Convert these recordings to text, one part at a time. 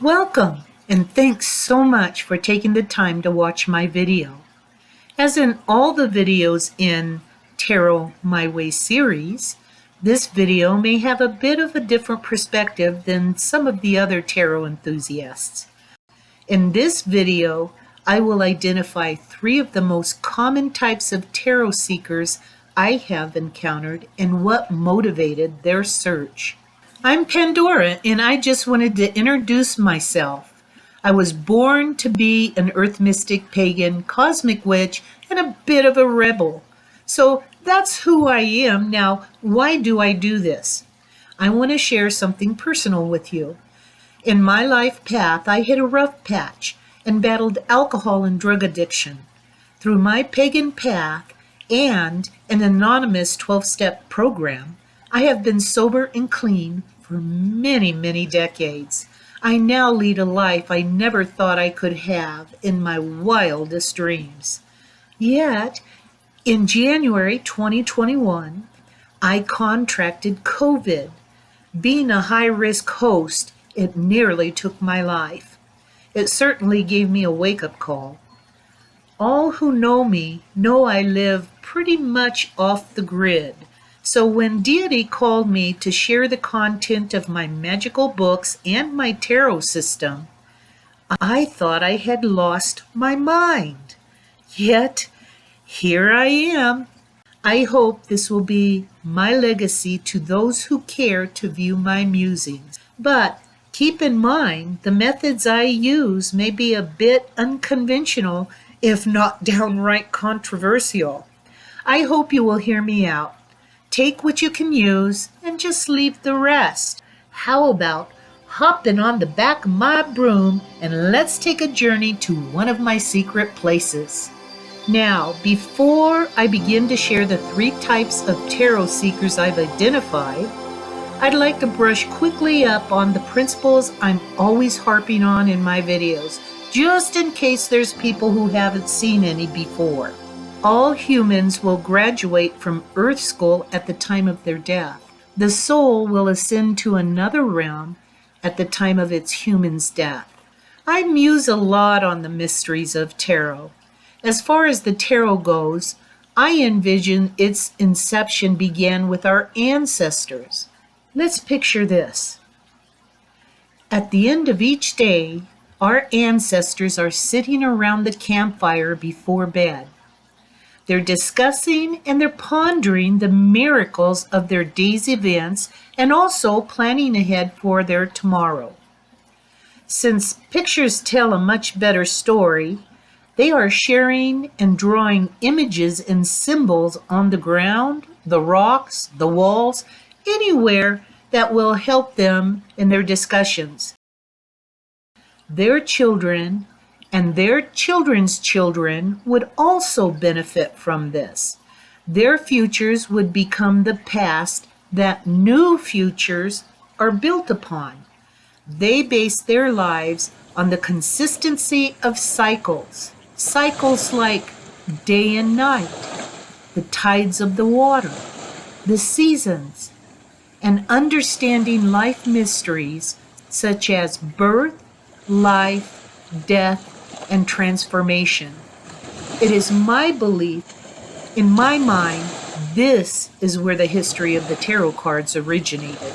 Welcome, and thanks so much for taking the time to watch my video. As in all the videos in Tarot My Way series, this video may have a bit of a different perspective than some of the other tarot enthusiasts. In this video, I will identify 3 of the most common types of tarot seekers I have encountered and what motivated their search. I'm Pandora, and I just wanted to introduce myself. I was born to be an earth mystic, pagan, cosmic witch, and a bit of a rebel. So that's who I am. Now, why do I do this? I want to share something personal with you. In my life path, I hit a rough patch and battled alcohol and drug addiction. Through my pagan path and an anonymous 12-step program, I have been sober and clean for many, many decades. I now lead a life I never thought I could have in my wildest dreams. Yet, in January 2021, I contracted COVID. Being a high-risk host, it nearly took my life. It certainly gave me a wake-up call. All who know me know I live pretty much off the grid. So when Deity called me to share the content of my magical books and my tarot system, I thought I had lost my mind. Yet, here I am. I hope this will be my legacy to those who care to view my musings. But keep in mind, the methods I use may be a bit unconventional, if not downright controversial. I hope you will hear me out. Take what you can use and just leave the rest. How about hopping on the back of my broom and let's take a journey to one of my secret places. Now, before I begin to share the 3 types of tarot seekers I've identified, I'd like to brush quickly up on the principles I'm always harping on in my videos, just in case there's people who haven't seen any before. All humans will graduate from Earth School at the time of their death. The soul will ascend to another realm at the time of its human's death. I muse a lot on the mysteries of tarot. As far as the tarot goes, I envision its inception began with our ancestors. Let's picture this. At the end of each day, our ancestors are sitting around the campfire before bed. They're discussing and they're pondering the miracles of their day's events and also planning ahead for their tomorrow. Since pictures tell a much better story, they are sharing and drawing images and symbols on the ground, the rocks, the walls, anywhere that will help them in their discussions. Their children and their children's children would also benefit from this. Their futures would become the past that new futures are built upon. They base their lives on the consistency of cycles. Cycles like day and night, the tides of the water, the seasons, and understanding life mysteries such as birth, life, death, and transformation. It is my belief, in my mind, this is where the history of the tarot cards originated.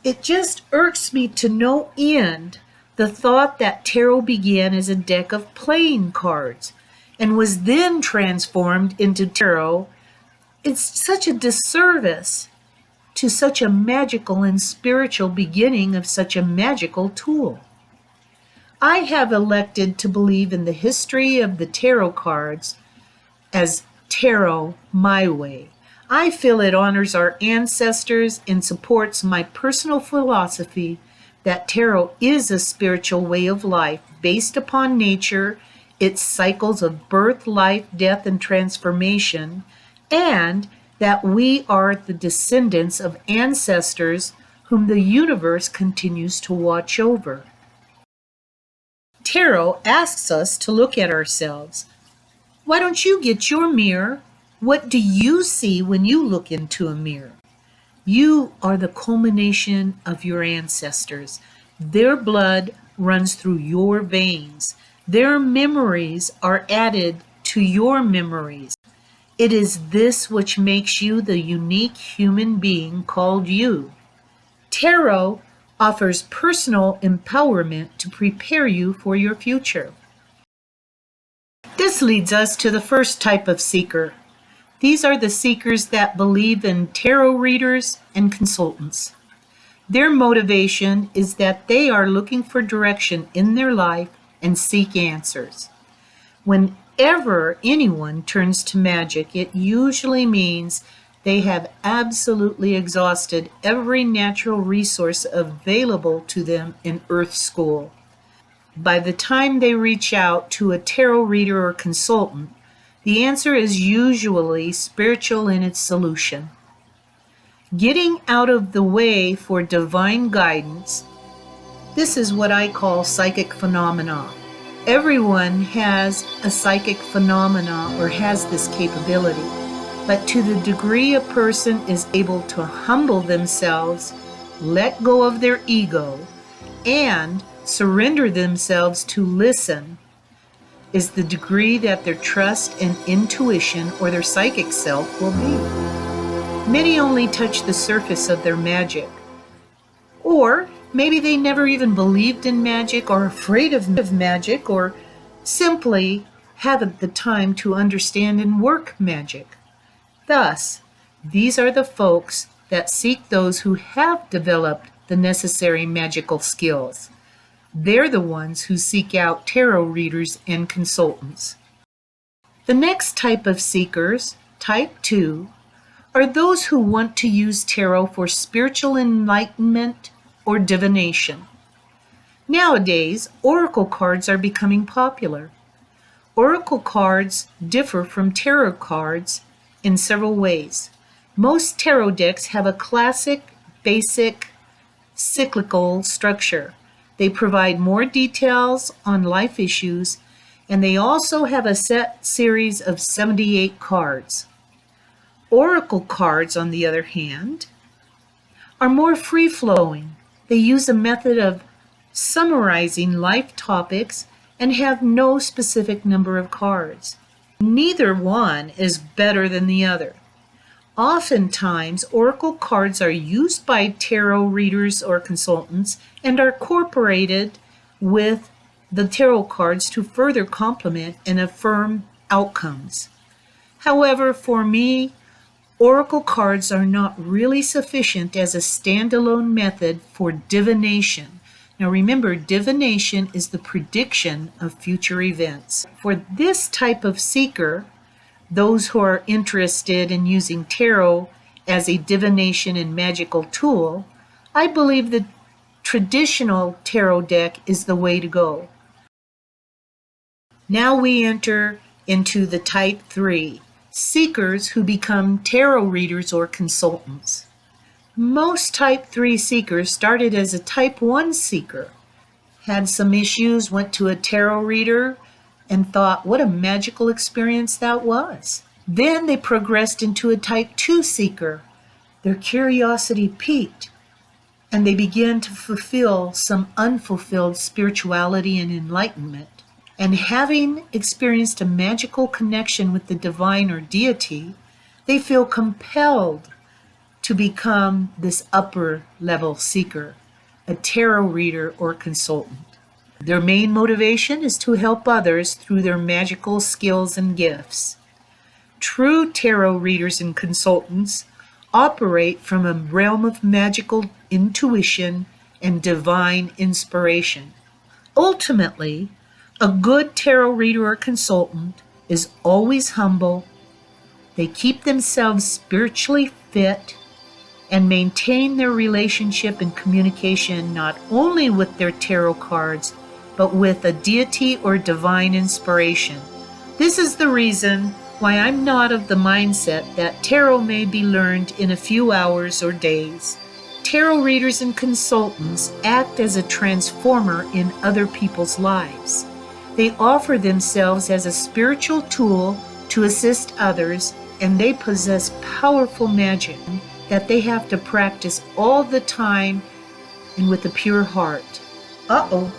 It just irks me to no end the thought that tarot began as a deck of playing cards and was then transformed into tarot. It's such a disservice to such a magical and spiritual beginning of such a magical tool. I have elected to believe in the history of the tarot cards as Tarot My Way. I feel it honors our ancestors and supports my personal philosophy that tarot is a spiritual way of life based upon nature, its cycles of birth, life, death, and transformation, and that we are the descendants of ancestors whom the universe continues to watch over. Tarot asks us to look at ourselves. Why don't you get your mirror? What do you see when you look into a mirror? You are the culmination of your ancestors. Their blood runs through your veins. Their memories are added to your memories. It is this which makes you the unique human being called you. Tarot offers personal empowerment to prepare you for your future. This leads us to the first type of seeker. These are the seekers that believe in tarot readers and consultants. Their motivation is that they are looking for direction in their life and seek answers. Whenever anyone turns to magic, it usually means they have absolutely exhausted every natural resource available to them in Earth School. By the time they reach out to a tarot reader or consultant, the answer is usually spiritual in its solution. Getting out of the way for divine guidance, this is what I call psychic phenomena. Everyone has a psychic phenomena or has this capability, but to the degree a person is able to humble themselves, let go of their ego, and surrender themselves to listen, is the degree that their trust and intuition or their psychic self will be. Many only touch the surface of their magic, or maybe they never even believed in magic or are afraid of magic or simply haven't the time to understand and work magic. Thus, these are the folks that seek those who have developed the necessary magical skills. They're the ones who seek out tarot readers and consultants. The next type of seekers, type 2, are those who want to use tarot for spiritual enlightenment or divination. Nowadays, oracle cards are becoming popular. Oracle cards differ from tarot cards in several ways. Most tarot decks have a classic, basic, cyclical structure. They provide more details on life issues, and they also have a set series of 78 cards. Oracle cards, on the other hand, are more free-flowing. They use a method of summarizing life topics and have no specific number of cards. Neither one is better than the other. Oftentimes, oracle cards are used by tarot readers or consultants and are incorporated with the tarot cards to further complement and affirm outcomes. However, for me, oracle cards are not really sufficient as a standalone method for divination. Now remember, divination is the prediction of future events. For this type of seeker, those who are interested in using tarot as a divination and magical tool, I believe the traditional tarot deck is the way to go. Now we enter into the type 3, seekers who become tarot readers or consultants. Most type 3 seekers started as a type 1 seeker, had some issues, went to a tarot reader, and thought, what a magical experience that was. Then they progressed into a type 2 seeker. Their curiosity piqued, and they began to fulfill some unfulfilled spirituality and enlightenment. And having experienced a magical connection with the divine or deity, they feel compelled to become this upper level seeker, a tarot reader or consultant. Their main motivation is to help others through their magical skills and gifts. True tarot readers and consultants operate from a realm of magical intuition and divine inspiration. Ultimately, a good tarot reader or consultant is always humble. They keep themselves spiritually fit and maintain their relationship and communication not only with their tarot cards, but with a deity or divine inspiration. This is the reason why I'm not of the mindset that tarot may be learned in a few hours or days. Tarot readers and consultants act as a transformer in other people's lives. They offer themselves as a spiritual tool to assist others, and they possess powerful magic that they have to practice all the time and with a pure heart. Uh-oh.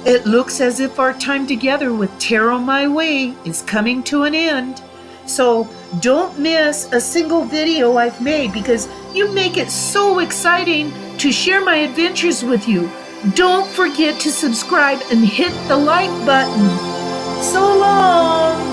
It looks as if our time together with Tarot My Way is coming to an end. So don't miss a single video I've made because you make it so exciting to share my adventures with you. Don't forget to subscribe and hit the like button. So long!